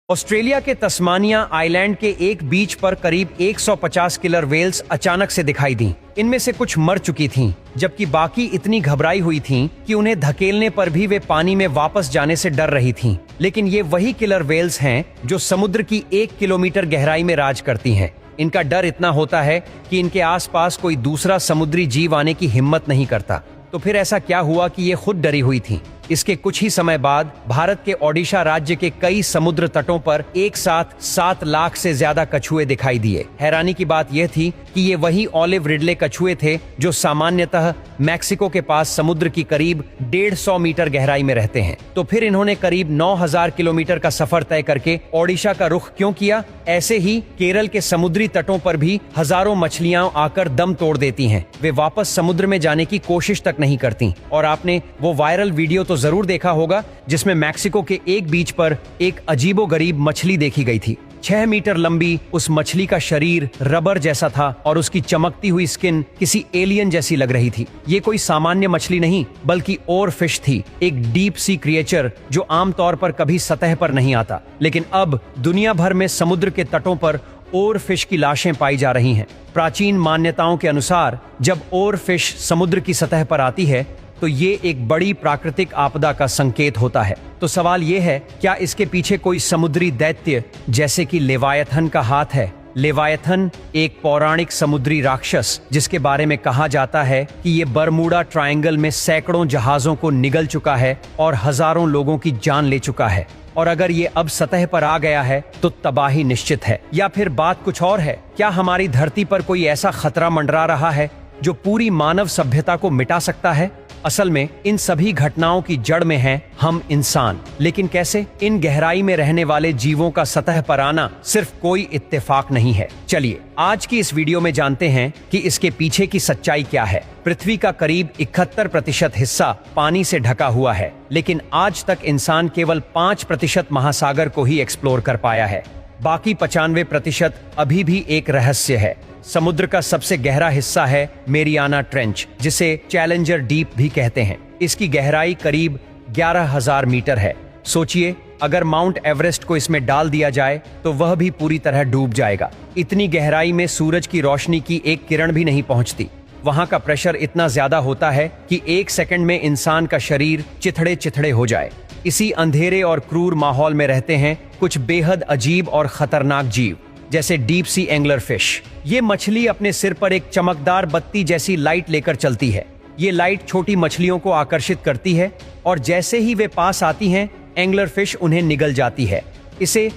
Australia के Tasmania island के एक बीच पर करीब 150 किलर वेल्स अचानक से दिखाई दी। इनमें से कुछ मर चुकी थीं, जबकि बाकी इतनी घबराई हुई थीं कि उन्हें धकेलने पर भी वे पानी में वापस जाने से डर रही थीं। लेकिन ये वही किलर वेल्स हैं जो समुद्र की 1 किलोमीटर गहराई में राज करती हैं। इनका डर इतना होता है कि इनके आसपास कोई दूसरा समुद्री जीव आने की हिम्मत नहीं करता। तो फिर ऐसा क्या हुआ कि ये खुद डरी हुई थीं? इसके कुछ ही समय बाद भारत के ओडिशा राज्य के कई समुद्र तटों पर एक साथ 7 लाख से ज्यादा कछुए दिखाई दिए। हैरानी की बात यह थी कि ये वही ऑलिव रिडले कछुए थे जो सामान्यतः मैक्सिको के पास समुद्र की करीब 150 मीटर गहराई में रहते हैं। तो फिर इन्होंने करीब 9000 किलोमीटर का सफर तय करके ओडिशा का रुख क्यों किया? ऐसे ही केरल के समुद्री तटों पर भी हजारों मछलियां आकर दम तोड़ देती हैं। वे वापस समुद्र में जाने की कोशिश तक नहीं करती। और आपने वो वायरल वीडियो तो जरूर देखा होगा जिसमें मैक्सिको के एक बीच पर एक अजीबोगरीब मछली देखी गई थी। 6 मीटर लंबी उस मछली का शरीर रबर जैसा था और उसकी चमकती हुई स्किन किसी एलियन जैसी लग रही थी। ये कोई सामान्य मछली नहीं बल्कि ओर फिश थी, एक डीप सी क्रिएचर जो आमतौर पर कभी सतह पर नहीं आता। लेकिन अब दुनिया भर में समुद्र के तटों पर ओर फिश की लाशें पाई जा रही हैं। प्राचीन मान्यताओं के अनुसार जब ओर फिश समुद्र की सतह पर आती है तो ये एक बड़ी प्राकृतिक आपदा का संकेत होता है। तो सवाल ये है, क्या इसके पीछे कोई समुद्री दैत्य जैसे कि लेवायथन का हाथ है? लेवायथन एक पौराणिक समुद्री राक्षस जिसके बारे में कहा जाता है कि ये बरमूडा ट्रायंगल में सैकड़ों जहाजों को निगल चुका है और हजारों लोगों की जान ले चुका है। और अगर ये अब सतह पर आ गया है तो तबाही निश्चित है। या फिर बात कुछ और है? क्या हमारी धरती पर कोई ऐसा खतरा मंडरा रहा है जो पूरी मानव सभ्यता को मिटा सकता है? असल में इन सभी घटनाओं की जड़ में हैं हम इंसान। लेकिन कैसे? इन गहराई में रहने वाले जीवों का सतह पर आना सिर्फ कोई इत्तेफाक नहीं है। चलिए आज की इस वीडियो में जानते हैं कि इसके पीछे की सच्चाई क्या है। पृथ्वी का करीब 71% हिस्सा पानी से ढका हुआ है, लेकिन आज तक इंसान केवल 5% महासागर को ही एक्सप्लोर कर पाया है। बाकी 95% अभी भी एक रहस्य है। समुद्र का सबसे गहरा हिस्सा है मेरियाना ट्रेंच, जिसे चैलेंजर डीप भी कहते हैं। इसकी गहराई करीब 11,000 मीटर है। सोचिए, अगर माउंट एवरेस्ट को इसमें डाल दिया जाए तो वह भी पूरी तरह डूब जाएगा। इतनी गहराई में सूरज की रोशनी की एक किरण भी नहीं पहुंचती। वहां का प्रेशर इतना ज्यादा होता है कि 1 सेकंड में इंसान का शरीर चिथड़े चिथड़े हो जाए। इसी अंधेरे और क्रूर माहौल में रहते हैं कुछ बेहद अजीब और खतरनाक जीव, जैसे डीप सी एंगलर फिश। ये मछली अपने सिर पर एक चमकदार बत्ती जैसी लाइट लेकर चलती है। ये लाइट छोटी मछलियों को आकर्षित करती है और जैसे ही वे पास आती हैं, एंगलर फिश उन्हें निगल जाती है। इसे